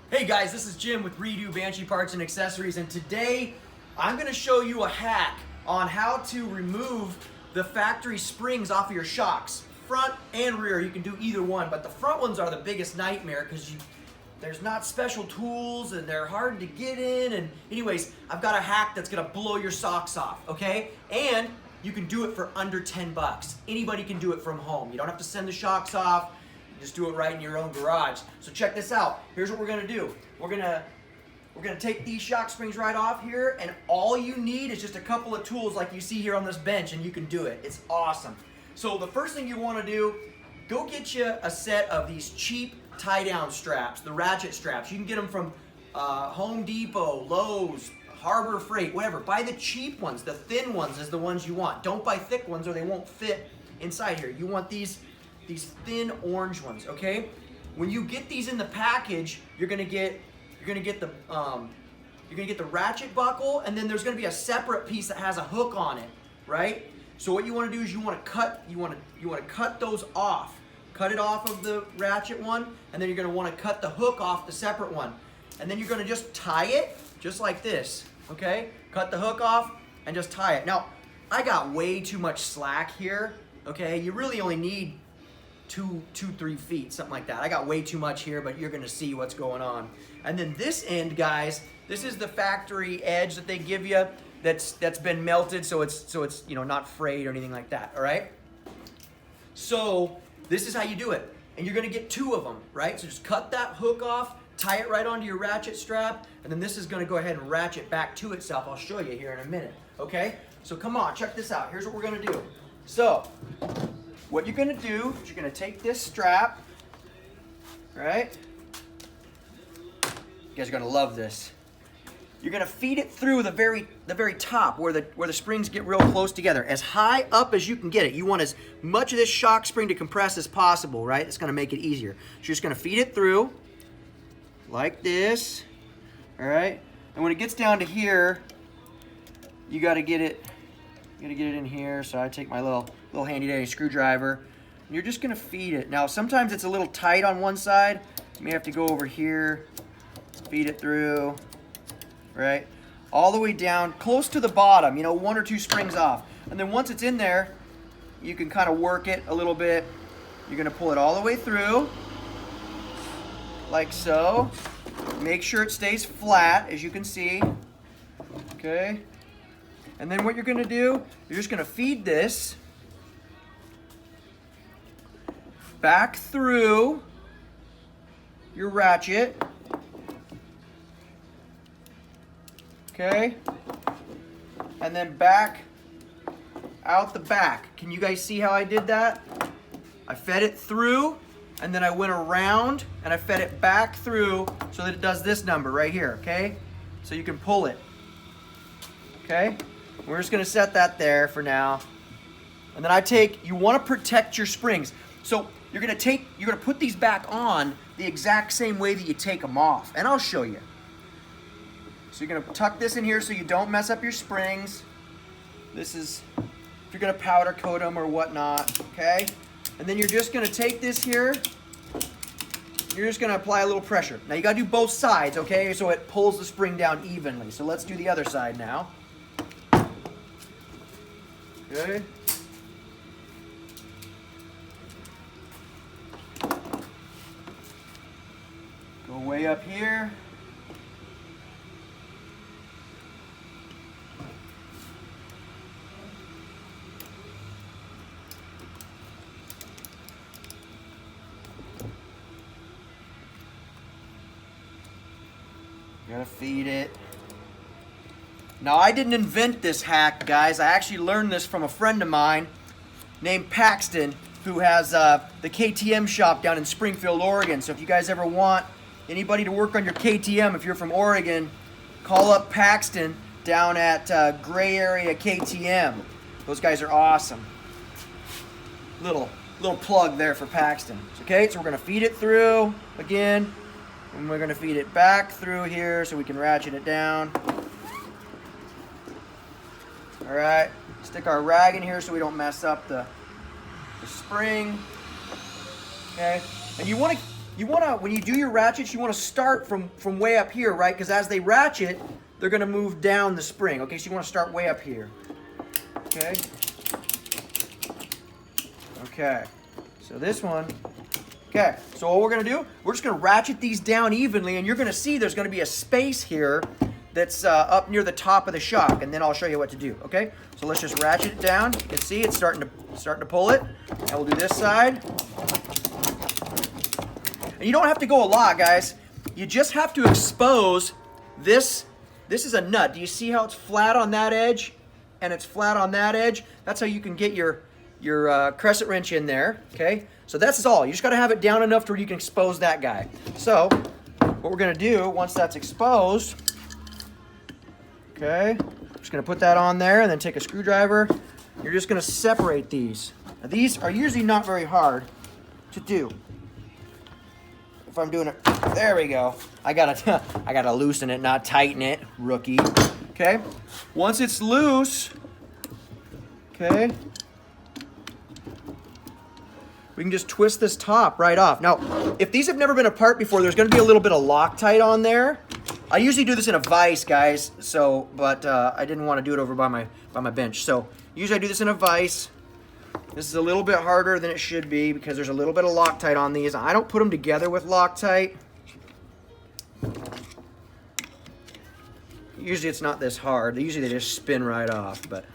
Hey guys, this is Jim with Redo Banshee Parts and Accessories, and today I'm going to show you a hack on how to remove the factory springs off of your shocks. Front and rear, you can do either one, but the front ones are the biggest nightmare because there's not special tools and they're hard to get in. And anyways, I've got a hack that's going to blow your socks off, okay? And you can do it for under 10 bucks. Anybody can do it from home. You don't have to send the shocks off. Just do it right in your own garage. So check this out. Here's what we're gonna do. We're gonna take these shock springs right off here, and all you need is just a couple of tools like you see here on this bench, and you can do it. It's awesome. So the first thing you wanna do, go get you a set of these cheap tie-down straps, the ratchet straps. You can get them from Home Depot, Lowe's, Harbor Freight, whatever. Buy the cheap ones. The thin ones is the ones you want. Don't buy thick ones or they won't fit inside here. You want these thin orange ones, okay? When you get these in the package, you're gonna get the ratchet buckle, and then there's gonna be a separate piece that has a hook on it, right? So what you want to do is you want to cut those off. Cut it off of the ratchet one, and then you're gonna want to cut the hook off the separate one, and then you're gonna just tie it just like this, okay? Cut the hook off and just tie it. Now, I got way too much slack here, okay? You really only need 3 feet, something like that. I got way too much here, but you're gonna see what's going on. And then this end, guys, this is the factory edge that they give you that's been melted, so it's not frayed or anything like that, all right? So this is how you do it. And you're gonna get 2 of them, right? So just cut that hook off, tie it right onto your ratchet strap, and then this is gonna go ahead and ratchet back to itself. I'll show you here in a minute, okay? So come on, check this out. Here's what we're gonna do. So, what you're gonna do is you're gonna take this strap, right? You guys are gonna love this. You're gonna feed it through the very top where the springs get real close together, as high up as you can get it. You want as much of this shock spring to compress as possible, right? It's gonna make it easier. So you're just gonna feed it through like this, all right? And when it gets down to here, you gotta get it in here. So I take my little handy dandy screwdriver, and you're just gonna feed it. Now sometimes it's a little tight on one side. You may have to go over here, feed it through, right? All the way down, close to the bottom, 1 or 2 springs off. And then once it's in there, you can kind of work it a little bit. You're gonna pull it all the way through, like so. Make sure it stays flat, as you can see, okay? And then what you're gonna do, you're just gonna feed this back through your ratchet, okay? And then back out the back. Can you guys see how I did that? I fed it through, and then I went around and I fed it back through so that it does this number right here, okay? So you can pull it, okay? We're just gonna set that there for now. And then you wanna protect your springs. So you're gonna put these back on the exact same way that you take them off. And I'll show you. So you're gonna tuck this in here so you don't mess up your springs. This is, if you're gonna powder coat them or whatnot, okay? And then you're just gonna take this here, you're just gonna apply a little pressure. Now you gotta do both sides, okay? So it pulls the spring down evenly. So let's do the other side now. Okay. Go way up here. You gotta feed it. Now, I didn't invent this hack, guys. I actually learned this from a friend of mine named Paxton, who has the KTM shop down in Springfield, Oregon. So if you guys ever want anybody to work on your KTM, if you're from Oregon, call up Paxton down at Gray Area KTM. Those guys are awesome. Little plug there for Paxton. Okay, so we're gonna feed it through again, and we're gonna feed it back through here so we can ratchet it down. All right, stick our rag in here so we don't mess up the spring. Okay, and you want when you do your ratchets, you wanna start from way up here, right? Because as they ratchet, they're gonna move down the spring, okay? So you wanna start way up here, okay? Okay, so this one, okay, so what we're gonna do, we're just gonna ratchet these down evenly, and you're gonna see there's gonna be a space here that's up near the top of the shock, and then I'll show you what to do, okay? So let's just ratchet it down. You can see it's starting to pull it. And we'll do this side. And you don't have to go a lot, guys. You just have to expose this. This is a nut. Do you see how it's flat on that edge and it's flat on that edge? That's how you can get your crescent wrench in there, okay? So that's all. You just got to have it down enough to where you can expose that guy. So what we're going to do once that's exposed, okay, just going to put that on there and then take a screwdriver. You're just going to separate these. Now, these are usually not very hard to do. If I'm doing it, there we go. I gotta loosen it, not tighten it, rookie. Okay, once it's loose, okay, we can just twist this top right off. Now, if these have never been apart before, there's gonna be a little bit of Loctite on there. I usually do this in a vise, guys, so, but I didn't want to do it over by my bench. So usually I do this in a vise. This is a little bit harder than it should be because there's a little bit of Loctite on these. I don't put them together with Loctite. Usually it's not this hard. Usually they just spin right off, but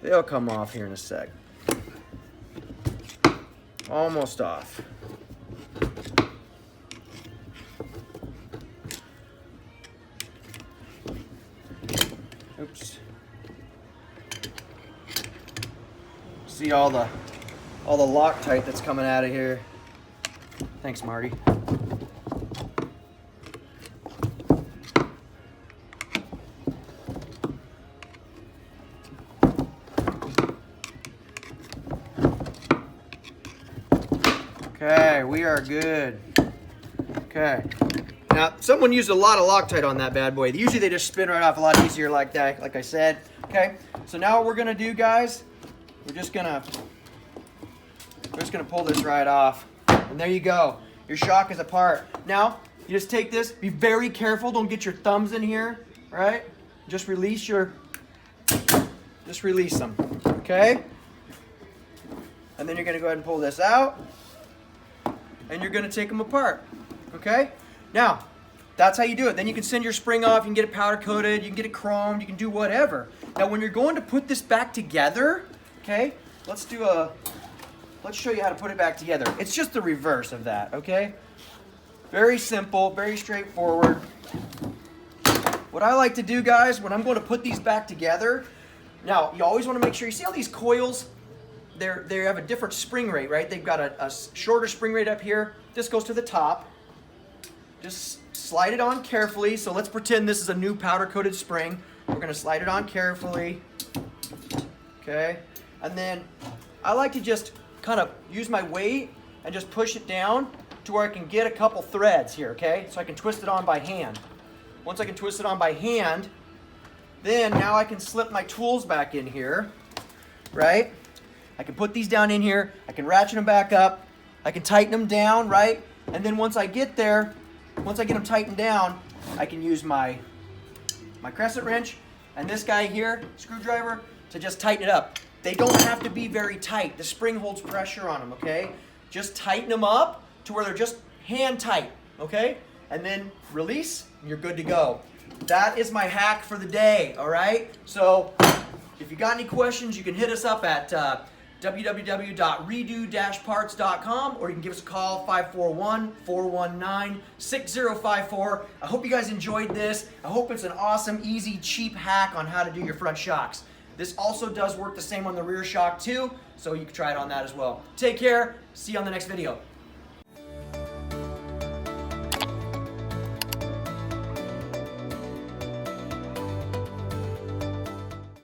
they'll come off here in a sec. Almost off. Oops. See all the Loctite that's coming out of here. Thanks, Marty. Okay, we are good. Okay. Now, someone used a lot of Loctite on that bad boy. Usually they just spin right off a lot easier like that, like I said. Okay, so now what we're gonna do, guys, we're just gonna pull this right off. And there you go. Your shock is apart. Now, you just take this, be very careful, don't get your thumbs in here, right? Just release them, okay? And then you're gonna go ahead and pull this out, and you're gonna take them apart, okay? Now, that's how you do it. Then you can send your spring off, you can get it powder coated, you can get it chromed, you can do whatever. Now, when you're going to put this back together, okay, let's show you how to put it back together. It's just the reverse of that, okay? Very simple, very straightforward. What I like to do, guys, when I'm going to put these back together, now, you always want to make sure, you see all these coils? They have a different spring rate, right? They've got a shorter spring rate up here. This goes to the top. Just slide it on carefully. So let's pretend this is a new powder-coated spring. We're going to slide it on carefully. Okay? And then I like to just kind of use my weight and just push it down to where I can get a couple threads here, okay? So I can twist it on by hand. Once I can twist it on by hand, then now I can slip my tools back in here, right? I can put these down in here, I can ratchet them back up, I can tighten them down, right? And then once I get there, once I get them tightened down, I can use my crescent wrench and this guy here, screwdriver, to just tighten it up. They don't have to be very tight. The spring holds pressure on them, okay? Just tighten them up to where they're just hand tight, okay? And then release, and you're good to go. That is my hack for the day, all right? So if you got any questions, you can hit us up at www.redo-parts.com, or you can give us a call, 541-419-6054. I hope you guys enjoyed this. I hope it's an awesome, easy, cheap hack on how to do your front shocks. This also does work the same on the rear shock too, so you can try it on that as well. Take care. See you on the next video.